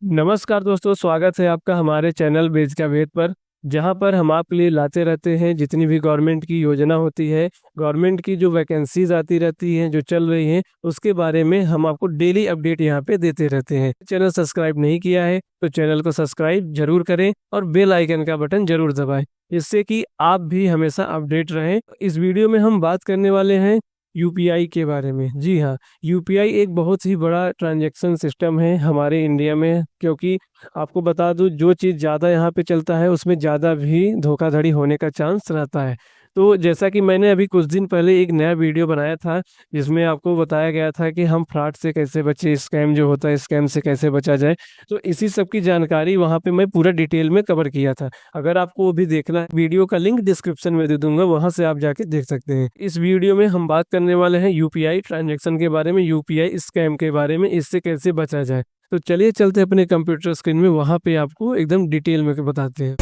नमस्कार दोस्तों, स्वागत है आपका हमारे चैनल बेज का वेद पर। जहां पर हम आपके लिए लाते रहते हैं जितनी भी गवर्नमेंट की योजना होती है, गवर्नमेंट की जो वैकेंसीज आती रहती हैं, जो चल रही हैं, उसके बारे में हम आपको डेली अपडेट यहां पे देते रहते हैं। चैनल सब्सक्राइब नहीं किया है तो चैनल को सब्सक्राइब जरूर करें और बेल आइकन का बटन जरूर दबाएं, जिससे कि आप भी हमेशा अपडेट रहें। इस वीडियो में हम बात करने वाले हैं यूपीआई के बारे में। जी हाँ, यूपीआई एक बहुत ही बड़ा ट्रांजैक्शन सिस्टम है हमारे इंडिया में, क्योंकि आपको बता दूं जो चीज़ ज़्यादा यहाँ पे चलता है उसमें ज़्यादा भी धोखाधड़ी होने का चांस रहता है। तो जैसा कि मैंने अभी कुछ दिन पहले एक नया वीडियो बनाया था जिसमें आपको बताया गया था कि हम फ्रॉड से कैसे बचे, स्कैम जो होता है स्कैम से कैसे बचा जाए, तो इसी सब की जानकारी वहाँ पे मैं पूरा डिटेल में कवर किया था। अगर आपको वो भी देखना है, वीडियो का लिंक डिस्क्रिप्शन में दे दूंगा, वहाँ से आप जाके देख सकते हैं। इस वीडियो में हम बात करने वाले हैं यूपीआई ट्रांजेक्शन के बारे में, यूपीआई स्कैम के बारे में, इससे कैसे बचा जाए। तो चलिए चलते हैं अपने कंप्यूटर स्क्रीन में, वहाँ पे आपको एकदम डिटेल में बताते हैं।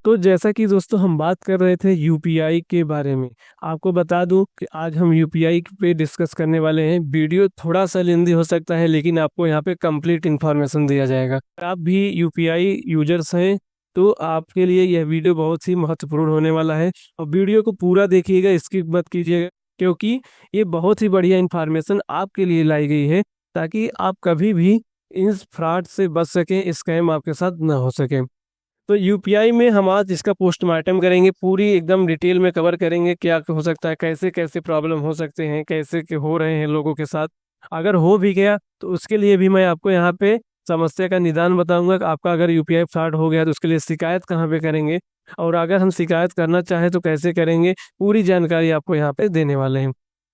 तो जैसा कि दोस्तों हम बात कर रहे थे यूपीआई के बारे में, आपको बता दूं कि आज हम यूपीआई पे डिस्कस करने वाले हैं। वीडियो थोड़ा सा लेंदी हो सकता है, लेकिन आपको यहाँ पे कंप्लीट इन्फॉर्मेशन दिया जाएगा। अगर आप भी यूपीआई यूजर्स हैं तो आपके लिए यह वीडियो बहुत ही महत्वपूर्ण होने वाला है, और वीडियो को पूरा देखिएगा, स्किप मत कीजिएगा, क्योंकि ये बहुत ही बढ़िया इन्फॉर्मेशन आपके लिए लाई गई है, ताकि आप कभी भी इस फ्रॉड से बच सकें, स्कैम आपके साथ न हो सके। तो यूपीआई में हम आज इसका पोस्टमार्टम करेंगे, पूरी एकदम डिटेल में कवर करेंगे क्या हो सकता है, कैसे कैसे प्रॉब्लम हो सकते हैं, कैसे के हो रहे हैं लोगों के साथ। अगर हो भी गया तो उसके लिए भी मैं आपको यहाँ पे समस्या का निदान बताऊंगा कि आपका अगर यूपीआई फ्रॉड हो गया तो उसके लिए शिकायत कहाँ पे करेंगे, और अगर हम शिकायत करना चाहें तो कैसे करेंगे, पूरी जानकारी आपको यहाँ पे देने वाले हैं।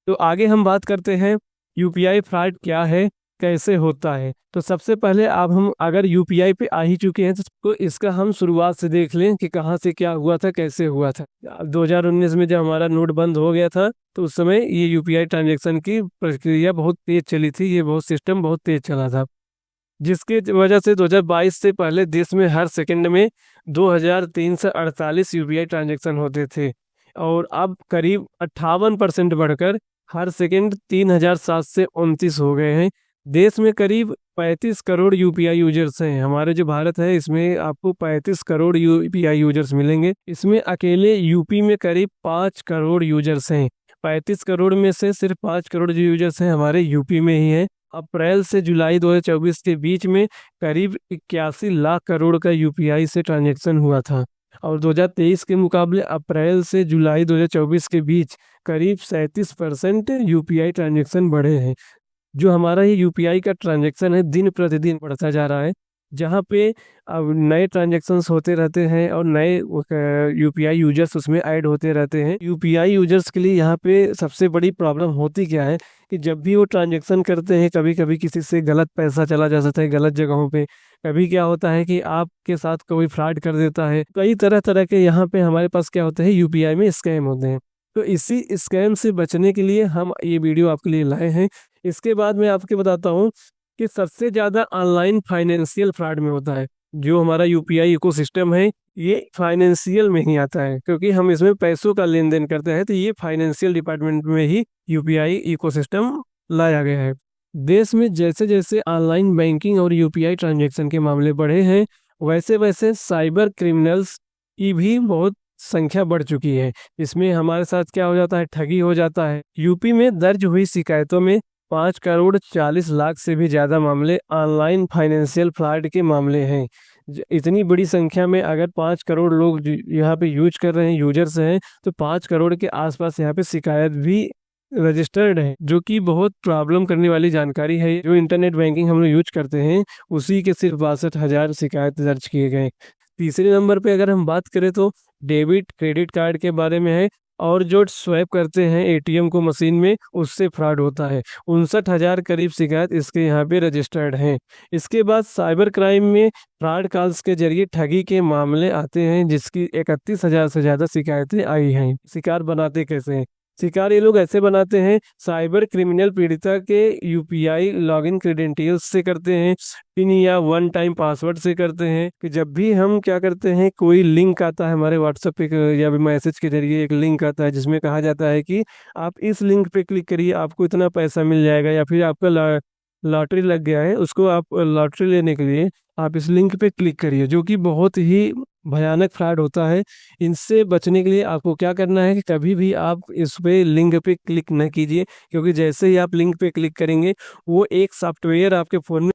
तो आगे हम बात करते हैं यूपीआई फ्रॉड क्या है, कैसे होता है। तो सबसे पहले अब हम अगर यूपीआई पे आ ही चुके हैं तो इसका हम शुरुआत से देख लें कि कहाँ से क्या हुआ था, कैसे हुआ था। 2019 में जब हमारा नोट बंद हो गया था तो उस समय ये यूपीआई ट्रांजैक्शन की प्रक्रिया बहुत तेज चली थी, ये बहुत सिस्टम बहुत तेज चला था, जिसके वजह से 2022 से पहले देश में हर सेकंड में 2348 यूपीआई ट्रांजैक्शन होते थे, और अब करीब 58% बढ़कर हर सेकंड 3729 हो गए हैं। देश में करीब 35 करोड़ यूपीआई यूजर्स हैं। हमारे जो भारत है इसमें आपको 35 करोड़ यूपीआई यूजर्स मिलेंगे। इसमें अकेले यूपी में करीब 5 करोड़ यूजर्स हैं। 35 करोड़ में से सिर्फ 5 करोड़ जो यूजर्स हैं हमारे यूपी में ही हैं। अप्रैल से जुलाई 2024 के बीच में करीब 81 लाख करोड़ का यूपीआई से ट्रांजैक्शन हुआ था, और 2023 के मुकाबले अप्रैल से जुलाई 2024 के बीच करीब 37% यूपीआई ट्रांजैक्शन बढ़े हैं। जो हमारा ये यूपीआई का ट्रांजैक्शन है दिन प्रतिदिन बढ़ता जा रहा है, जहाँ पे अब नए ट्रांजैक्शंस होते रहते हैं और नए यूपीआई यूजर्स उसमें ऐड होते रहते हैं। यूपीआई यूजर्स के लिए यहाँ पे सबसे बड़ी प्रॉब्लम होती क्या है कि जब भी वो ट्रांजैक्शन करते हैं, कभी कभी किसी से गलत पैसा चला जा सकता है गलत जगहों पे, कभी क्या होता है कि आपके साथ कोई फ्रॉड कर देता है। कई तरह तरह के यहाँ पे हमारे पास क्या होता है, यूपीआई में स्कैम होते हैं। तो इसी स्कैम से बचने के लिए हम ये वीडियो आपके लिए लाए हैं। इसके बाद मैं आपको बताता हूँ कि सबसे ज़्यादा ऑनलाइन फाइनेंशियल फ्रॉड में होता है। जो हमारा यूपीआई इकोसिस्टम है ये फाइनेंशियल में ही आता है, क्योंकि हम इसमें पैसों का लेन देन करते हैं, तो ये फाइनेंशियल डिपार्टमेंट में ही यूपीआई इकोसिस्टम लाया गया है। देश में जैसे जैसे ऑनलाइन बैंकिंग और यूपीआई ट्रांजैक्शन के मामले बढ़े हैं, वैसे वैसे साइबर क्रिमिनल्स की भी बहुत संख्या बढ़ चुकी है। इसमें हमारे साथ क्या हो जाता है, ठगी हो जाता है। यूपी में दर्ज हुई शिकायतों में 5 करोड़ 40 लाख से भी ज़्यादा मामले ऑनलाइन फाइनेंशियल फ्रॉड के मामले हैं। इतनी बड़ी संख्या में अगर 5 करोड़ लोग यहाँ पे यूज कर रहे हैं, यूजर्स हैं, तो 5 करोड़ के आसपास यहाँ पे शिकायत भी रजिस्टर्ड है, जो कि बहुत प्रॉब्लम करने वाली जानकारी है। जो इंटरनेट बैंकिंग हम लोग यूज करते हैं उसी के सिर्फ 62,000 शिकायत दर्ज किए गए। तीसरे नंबर पे अगर हम बात करें तो डेबिट क्रेडिट कार्ड के बारे में है, और जो स्वैप करते हैं एटीएम को मशीन में, उससे फ्रॉड होता है। 59,000 करीब शिकायत इसके यहाँ पे रजिस्टर्ड हैं। इसके बाद साइबर क्राइम में फ्रॉड कॉल्स के जरिए ठगी के मामले आते हैं, जिसकी 31,000 से ज़्यादा शिकायतें आई हैं। शिकार बनाते कैसे हैं, शिकार ये लोग ऐसे बनाते हैं, साइबर क्रिमिनल पीड़िता के यूपीआई लॉगिन क्रेडेंशियल्स से करते हैं, पिन या वन टाइम पासवर्ड से करते हैं। कि जब भी हम क्या करते हैं, कोई लिंक आता है हमारे व्हाट्सएप पे या मैसेज के जरिए एक लिंक आता है जिसमें कहा जाता है कि आप इस लिंक पे क्लिक करिए, आपको इतना पैसा मिल जाएगा, या फिर आपका लॉटरी लग गया है, उसको आप लॉटरी लेने के लिए आप इस लिंक पे क्लिक करिए, जो कि बहुत ही भयानक फ्रॉड होता है। इनसे बचने के लिए आपको क्या करना है कि कभी भी आप इस पे लिंक पे क्लिक न कीजिए, क्योंकि जैसे ही आप लिंक पे क्लिक करेंगे वो एक सॉफ्टवेयर आपके फ़ोन में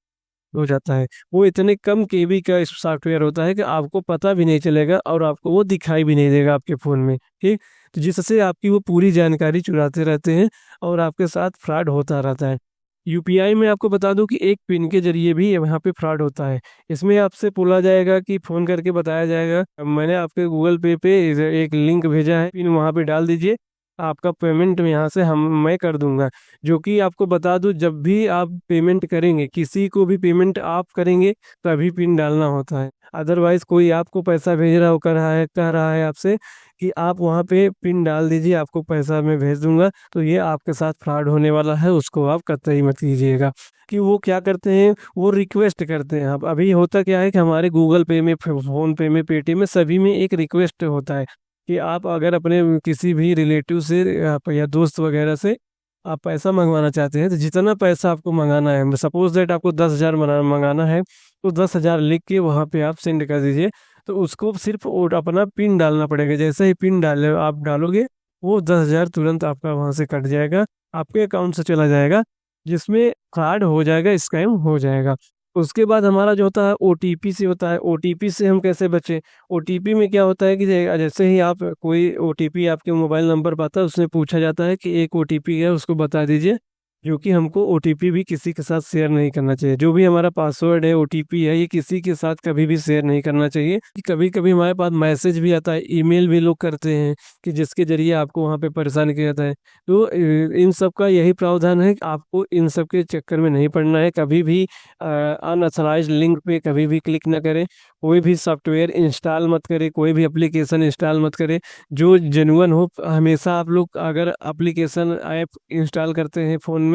हो जाता है। वो इतने कम केबी का इस सॉफ्टवेयर होता है कि आपको पता भी नहीं चलेगा और आपको वो दिखाई भी नहीं देगा आपके फ़ोन में, ठीक। तो जिससे आपकी वो पूरी जानकारी चुराते रहते हैं और आपके साथ फ्रॉड होता रहता है। यूपीआई में आपको बता दूं कि एक पिन के जरिए भी यहाँ पे फ्रॉड होता है। इसमें आपसे बोला जाएगा कि फ़ोन करके बताया जाएगा, मैंने आपके गूगल पे पे एक लिंक भेजा है, पिन वहाँ पे डाल दीजिए, आपका पेमेंट यहाँ से मैं कर दूंगा। जो कि आपको बता दूं, जब भी आप पेमेंट करेंगे, किसी को भी पेमेंट आप करेंगे तभी पिन डालना होता है। अदरवाइज कोई आपको पैसा भेज रहा हो, कह रहा है आपसे कि आप वहाँ पे पिन डाल दीजिए, आपको पैसा मैं भेज दूंगा, तो ये आपके साथ फ्रॉड होने वाला है, उसको आप कतई मत कीजिएगा। कि वो क्या करते हैं, वो रिक्वेस्ट करते हैं। अब अभी होता क्या है कि हमारे गूगल पे में, फ़ोन पे में, पेटीएम में, सभी में एक रिक्वेस्ट होता है कि आप अगर अपने किसी भी रिलेटिव से या दोस्त वगैरह से आप पैसा मंगवाना चाहते हैं, तो जितना पैसा आपको मंगाना है, सपोज दैट आपको 10,000 मंगाना है, तो 10,000 लिख के वहाँ पे आप सेंड कर दीजिए। तो उसको सिर्फ अपना पिन डालना पड़ेगा। जैसे ही पिन आप डालोगे, वो 10,000 तुरंत आपका वहाँ से कट जाएगा, आपके अकाउंट से चला जाएगा, जिसमें फ्रॉड हो जाएगा, स्कैम हो जाएगा। उसके बाद हमारा जो होता है ओटीपी से होता है। ओटीपी से हम कैसे बचें? ओटीपी में क्या होता है कि जैसे ही आप कोई ओटीपी आपके मोबाइल नंबर पाता है, उसमें पूछा जाता है कि एक ओटीपी है, उसको बता दीजिए। जो कि हमको ओटीपी भी किसी के साथ शेयर नहीं करना चाहिए। जो भी हमारा पासवर्ड है, ओटीपी है, ये किसी के साथ कभी भी शेयर नहीं करना चाहिए। कभी कभी हमारे पास मैसेज भी आता है, ईमेल भी लोग करते हैं कि जिसके जरिए आपको वहाँ पे परेशान किया जाता है। तो इन सब का यही प्रावधान है कि आपको इन सब के चक्कर में नहीं पड़ना है। कभी भी अनऑथराइज्ड लिंक पे कभी भी क्लिक ना करें, कोई भी सॉफ्टवेयर इंस्टॉल मत करें, कोई भी एप्लीकेशन इंस्टॉल मत करें जो जेन्युइन हो। हमेशा आप लोग अगर एप्लीकेशन ऐप इंस्टॉल करते हैं फ़ोन में,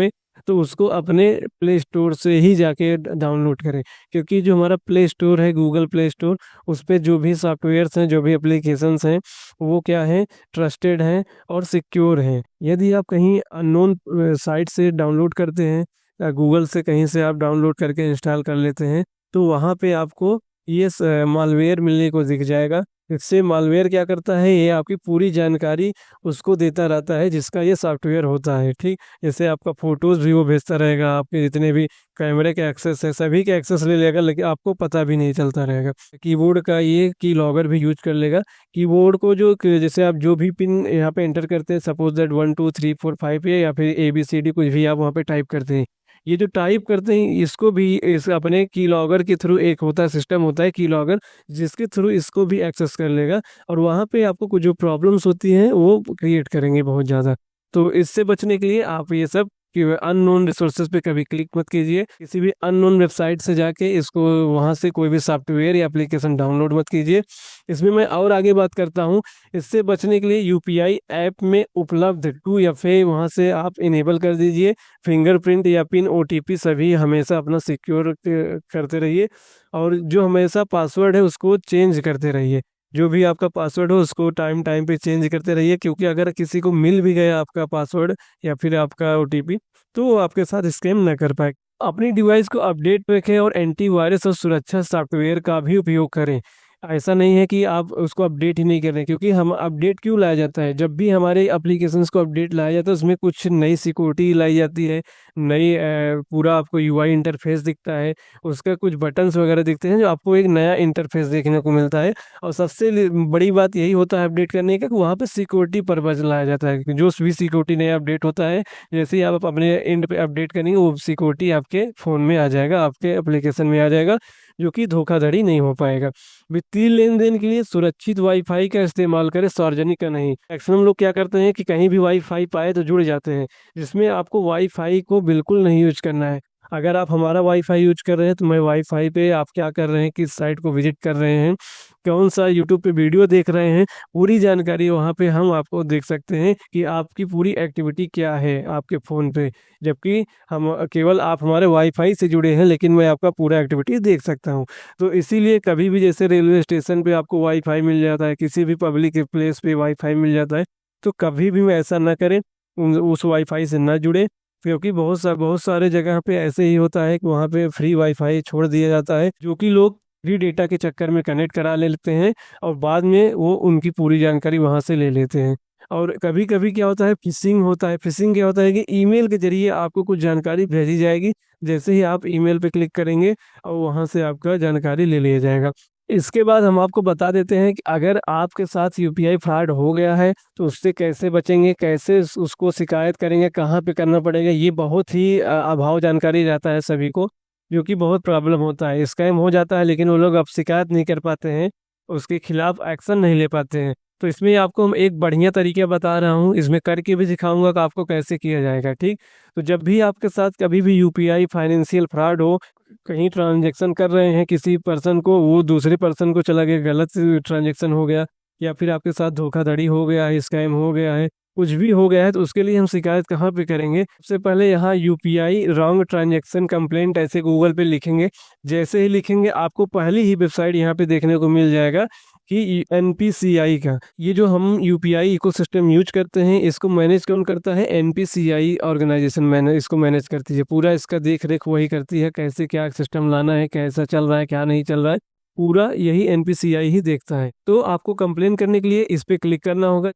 तो उसको अपने प्ले स्टोर से ही जाके डाउनलोड करें, क्योंकि जो हमारा प्ले स्टोर है, गूगल प्ले स्टोर, उस पर जो भी सॉफ्टवेयर्स हैं, जो भी एप्लीकेशंस हैं, वो क्या है, ट्रस्टेड हैं और सिक्योर हैं। यदि आप कहीं अननोन साइट से डाउनलोड करते हैं, गूगल से कहीं से आप डाउनलोड करके इंस्टॉल कर लेते हैं, तो वहाँ पे आपको ये मालवेयर मिलने को दिख जाएगा। इससे मालवेयर क्या करता है, ये आपकी पूरी जानकारी उसको देता रहता है जिसका ये सॉफ्टवेयर होता है, ठीक। जैसे आपका फ़ोटोज़ भी वो भेजता रहेगा, आपके जितने भी कैमरे के एक्सेस है, सभी के एक्सेस ले लेगा, लेकिन आपको पता भी नहीं चलता रहेगा। कीबोर्ड का ये की लॉगर भी यूज कर लेगा। कीबोर्ड को जैसे आप जो भी पिन यहाँ पे एंटर करते हैं, सपोज दैट 1 2 3 4 5 या फिर ABCD कुछ भी आप वहाँ पे टाइप करते हैं, ये जो टाइप करते हैं इसको भी इस अपने की लॉगर के थ्रू एक होता है, सिस्टम होता है की लॉगर, जिसके थ्रू इसको भी एक्सेस कर लेगा और वहाँ पे आपको कुछ जो प्रॉब्लम्स होती हैं वो क्रिएट करेंगे बहुत ज़्यादा। तो इससे बचने के लिए आप ये सब कि अननोन रिसोर्सेज पे कभी क्लिक मत कीजिए, किसी भी अननोन वेबसाइट से जाके इसको वहाँ से कोई भी सॉफ्टवेयर या एप्लीकेशन डाउनलोड मत कीजिए। इसमें मैं और आगे बात करता हूँ। इससे बचने के लिए यूपीआई ऐप में उपलब्ध 2FA वहाँ से आप इनेबल कर दीजिए। फिंगरप्रिंट या पिन, ओटीपी सभी हमेशा अपना सिक्योर करते रहिए और जो हमेशा पासवर्ड है उसको चेंज करते रहिए। जो भी आपका पासवर्ड हो उसको टाइम टाइम पे चेंज करते रहिए, क्योंकि अगर किसी को मिल भी गया आपका पासवर्ड या फिर आपका ओटीपी, तो वो आपके साथ स्कैम ना कर पाए। अपनी डिवाइस को अपडेट रखें और एंटीवायरस और सुरक्षा सॉफ्टवेयर का भी उपयोग करें। ऐसा नहीं है कि आप उसको अपडेट ही नहीं कर रहे, क्योंकि हम अपडेट क्यों लाया जाता है, जब भी हमारे एप्लीकेशंस को अपडेट लाया जाता है उसमें कुछ नई सिक्योरिटी लाई जाती है, नई पूरा आपको यूआई इंटरफेस दिखता है, उसका कुछ बटन्स वगैरह दिखते हैं, जो आपको एक नया इंटरफेस देखने को मिलता है। और सबसे बड़ी बात यही होता है अपडेट करने का कि वहाँ पे सिक्योरिटी पर्पज लाया जाता है कि जो भी सिक्योरिटी नया अपडेट होता है, जैसे ही आप अपने एंड पे अपडेट करेंगे वो सिक्योरिटी आपके फ़ोन में आ जाएगा, आपके एप्लीकेशन में आ जाएगा, जो कि धोखाधड़ी नहीं हो पाएगा। वित्तीय लेन-देन के लिए सुरक्षित वाईफाई का इस्तेमाल करें, सार्वजनिक का नहीं। मैक्सिमम लोग क्या करते हैं कि कहीं भी वाईफाई पाए तो जुड़ जाते हैं, जिसमें आपको वाईफाई को बिल्कुल नहीं यूज़ करना है। अगर आप हमारा वाईफाई यूज कर रहे हैं तो मैं वाईफाई पे आप क्या कर रहे हैं, किस साइट को विजिट कर रहे हैं, कौन सा यूट्यूब पे वीडियो देख रहे हैं, पूरी जानकारी वहाँ पे हम आपको देख सकते हैं कि आपकी पूरी एक्टिविटी क्या है आपके फ़ोन पे। जबकि हम केवल आप हमारे वाईफाई से जुड़े हैं, लेकिन मैं आपका पूरा एक्टिविटी देख सकता हूँ। तो इसीलिए कभी भी जैसे रेलवे स्टेशन पे आपको वाईफाई मिल जाता है, किसी भी पब्लिक प्लेस पे वाईफाई मिल जाता है, तो कभी भी ऐसा ना करें, उस वाईफाई से ना जुड़े। क्योंकि बहुत सारे जगह पे ऐसे ही होता है कि वहाँ पे फ्री वाईफाई छोड़ दिया जाता है, जो कि लोग फ्री डेटा के चक्कर में कनेक्ट करा लेते हैं और बाद में वो उनकी पूरी जानकारी वहाँ से ले लेते हैं। और कभी कभी क्या होता है, फिशिंग होता है। फिशिंग क्या होता है कि ईमेल के जरिए आपको कुछ जानकारी भेजी जाएगी, जैसे ही आप ईमेल पे क्लिक करेंगे और वहाँ से आपका जानकारी ले लिया जाएगा। इसके बाद हम आपको बता देते हैं कि अगर आपके साथ यूपीआई फ्रॉड हो गया है तो उससे कैसे बचेंगे, कैसे उसको शिकायत करेंगे, कहाँ पे करना पड़ेगा। ये बहुत ही अभाव जानकारी रहता है सभी को, जो कि बहुत प्रॉब्लम होता है। स्कैम हो जाता है लेकिन वो लोग अब शिकायत नहीं कर पाते हैं, उसके खिलाफ एक्शन नहीं ले पाते हैं। तो इसमें आपको हम एक बढ़िया तरीका बता रहा हूँ, इसमें करके भी दिखाऊंगा कि आपको कैसे किया जाएगा। ठीक, तो जब भी आपके साथ कभी भी यूपीआई फाइनेंशियल फ्रॉड हो, कहीं ट्रांजैक्शन कर रहे हैं किसी पर्सन को, वो दूसरे पर्सन को चला गया, गलत ट्रांजैक्शन हो गया, या फिर आपके साथ धोखाधड़ी हो गया है, स्कैम हो गया है, कुछ भी हो गया है, तो उसके लिए हम शिकायत कहाँ पे करेंगे। सबसे पहले यहाँ यूपीआई रॉन्ग ट्रांजैक्शन कंप्लेंट ऐसे गूगल पे लिखेंगे। जैसे ही लिखेंगे आपको पहली ही वेबसाइट यहाँ पे देखने को मिल जाएगा कि एनपीसीआई का, ये जो हम यूपीआई इकोसिस्टम यूज करते हैं, इसको मैनेज कौन करता है, एनपीसीआई ऑर्गेनाइजेशन मैनेज इसको मैनेज करती है। पूरा इसका देख रेख वही करती है, कैसे क्या सिस्टम लाना है, कैसा चल रहा है, क्या नहीं चल रहा है, पूरा यही एनपीसीआई ही देखता है। तो आपको कंप्लेन करने के लिए इस पे क्लिक करना होगा।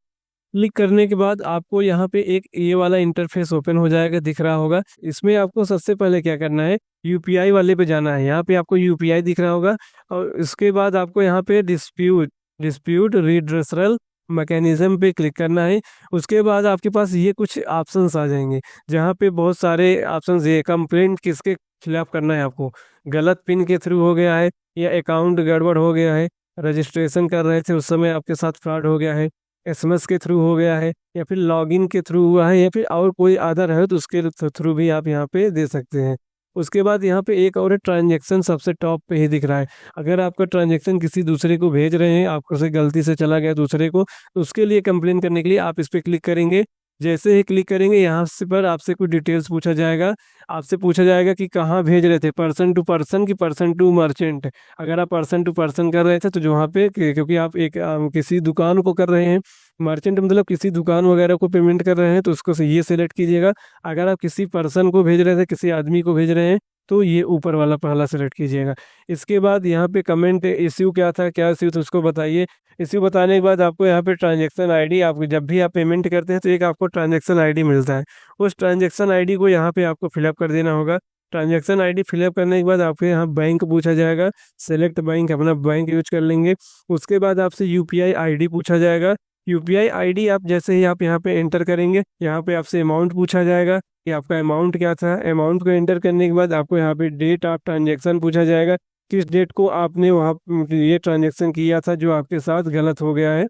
क्लिक करने के बाद आपको यहाँ पे एक ये वाला इंटरफेस ओपन हो जाएगा, दिख रहा होगा। इसमें आपको सबसे पहले क्या करना है, यूपीआई वाले पे जाना है। यहाँ पे आपको यूपीआई दिख रहा होगा और इसके बाद आपको यहाँ पे डिस्प्यूट रिड्रेसल मैकेनिज्म पे क्लिक करना है। उसके बाद आपके पास ये कुछ ऑप्शंस आ जाएंगे, जहाँ पे बहुत सारे ऑप्शंस, ये कंप्लेंट किसके खिलाफ करना है आपको, गलत पिन के थ्रू हो गया है, या अकाउंट गड़बड़ हो गया है, रजिस्ट्रेशन कर रहे थे उस समय आपके साथ फ्रॉड हो गया है, एसएमएस के थ्रू हो गया है, या फिर लॉगिन के थ्रू हुआ है, या फिर और कोई अदर है तो उसके थ्रू भी आप यहाँ पे दे सकते हैं। उसके बाद यहाँ पे एक और ट्रांजैक्शन सबसे टॉप पे ही दिख रहा है। अगर आपका ट्रांजैक्शन किसी दूसरे को भेज रहे हैं, आपको से गलती से चला गया दूसरे को, तो उसके लिए कंप्लेन करने के लिए आप इस पर क्लिक करेंगे। जैसे ही क्लिक करेंगे यहाँ से पर आपसे कुछ डिटेल्स पूछा जाएगा। आपसे पूछा जाएगा कि कहाँ भेज रहे थे, पर्सन टू पर्सन की पर्सन टू मर्चेंट। अगर आप पर्सन टू पर्सन कर रहे थे तो जो वहाँ पे क्योंकि आप एक किसी दुकान को कर रहे हैं, मर्चेंट मतलब किसी दुकान वगैरह को पेमेंट कर रहे हैं, तो उसको ये सिलेक्ट कीजिएगा। अगर आप किसी पर्सन को भेज रहे थे, किसी आदमी को भेज रहे हैं, तो ये ऊपर वाला पहला सेलेक्ट कीजिएगा। इसके बाद यहाँ पे कमेंट इश्यू क्या था, क्या इश्यू था उसको बताइए। इश्यू बताने के बाद आपको यहाँ पे ट्रांजैक्शन आईडी, आपको जब भी आप पेमेंट करते हैं तो एक आपको ट्रांजैक्शन आईडी मिलता है, उस ट्रांजैक्शन आईडी को यहाँ पे आपको फिलअप कर देना होगा। ट्रांजैक्शन आईडी फिलअप करने के बाद आपके यहाँ बैंक पूछा जाएगा, सेलेक्ट बैंक, अपना बैंक यूज कर लेंगे। उसके बाद आपसे यूपीआई आईडी पूछा जाएगा। यूपीआई आईडी आप जैसे ही आप यहाँ पे एंटर करेंगे, यहाँ पे आपसे अमाउंट पूछा जाएगा कि आपका अमाउंट क्या था। अमाउंट को एंटर करने के बाद आपको यहाँ पे डेट ऑफ ट्रांजैक्शन पूछा जाएगा, किस डेट को आपने वहाँ ये ट्रांजैक्शन किया था जो आपके साथ गलत हो गया है,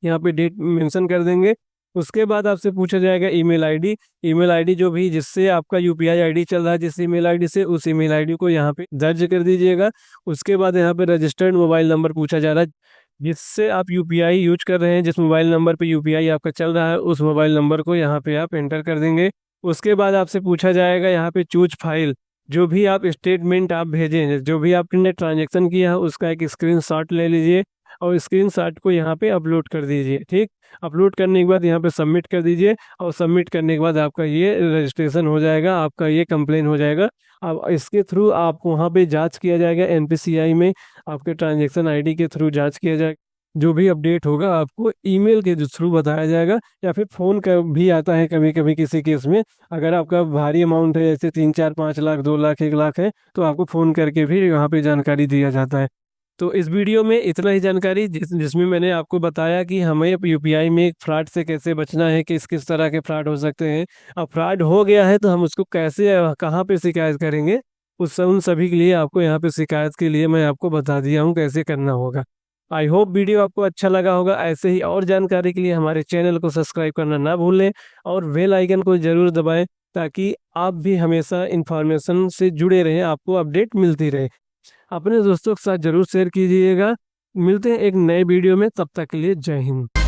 यहाँ पे डेट मेंशन कर देंगे। उसके बाद आपसे पूछा जाएगा ईमेल आईडी। ईमेल आईडी जो भी जिससे आपका यूपीआई आईडी चल रहा है, जिस ईमेल आईडी से, उस ईमेल आईडी को यहाँ पे दर्ज कर दीजिएगा। उसके बाद यहाँ पे रजिस्टर्ड मोबाइल नंबर पूछा जा रहा है, जिससे आप यूपीआई यूज कर रहे हैं, जिस मोबाइल नंबर पे यूपीआई आपका चल रहा है, उस मोबाइल नंबर को यहाँ पे आप एंटर कर देंगे। उसके बाद आपसे पूछा जाएगा यहाँ पे चूज फाइल, जो भी आप स्टेटमेंट आप भेजें, जो भी आपने ट्रांजैक्शन किया है उसका एक स्क्रीनशॉट ले लीजिए और स्क्रीनशॉट को यहाँ पे अपलोड कर दीजिए। ठीक, अपलोड करने के बाद यहाँ पे सबमिट कर दीजिए और सबमिट करने के बाद आपका ये रजिस्ट्रेशन हो जाएगा, आपका ये कंप्लेन हो जाएगा। अब इसके थ्रू आप वहाँ पे जांच किया जाएगा, एनपीसीआई में आपके ट्रांजैक्शन आईडी के थ्रू जांच किया जाएगा। जो भी अपडेट होगा आपको ईमेल के थ्रू बताया जाएगा, या फिर फ़ोन का भी आता है कभी कभी किसी केस में। अगर आपका भारी अमाउंट है, जैसे 3, 4, 5 लाख, 2 लाख, 1 लाख है, तो आपको फ़ोन करके भी वहाँ पे जानकारी दिया जाता है। तो इस वीडियो में इतना ही जानकारी, जिसमें मैंने आपको बताया कि हमें यूपीआई में फ्रॉड से कैसे बचना है, किस किस तरह के फ्रॉड हो सकते हैं। अब फ्रॉड हो गया है तो हम उसको कैसे, कहाँ पे शिकायत करेंगे, उन सभी के लिए आपको यहाँ पे शिकायत के लिए मैं आपको बता दिया हूँ कैसे करना होगा। आई होप वीडियो आपको अच्छा लगा होगा। ऐसे ही और जानकारी के लिए हमारे चैनल को सब्सक्राइब करना ना भूलें और बेल आइकन को ज़रूर दबाएं, ताकि आप भी हमेशा इंफॉर्मेशन से जुड़े रहें, आपको अपडेट मिलती रहे। अपने दोस्तों के साथ ज़रूर शेयर कीजिएगा। मिलते हैं एक नए वीडियो में, तब तक के लिए जय हिंद।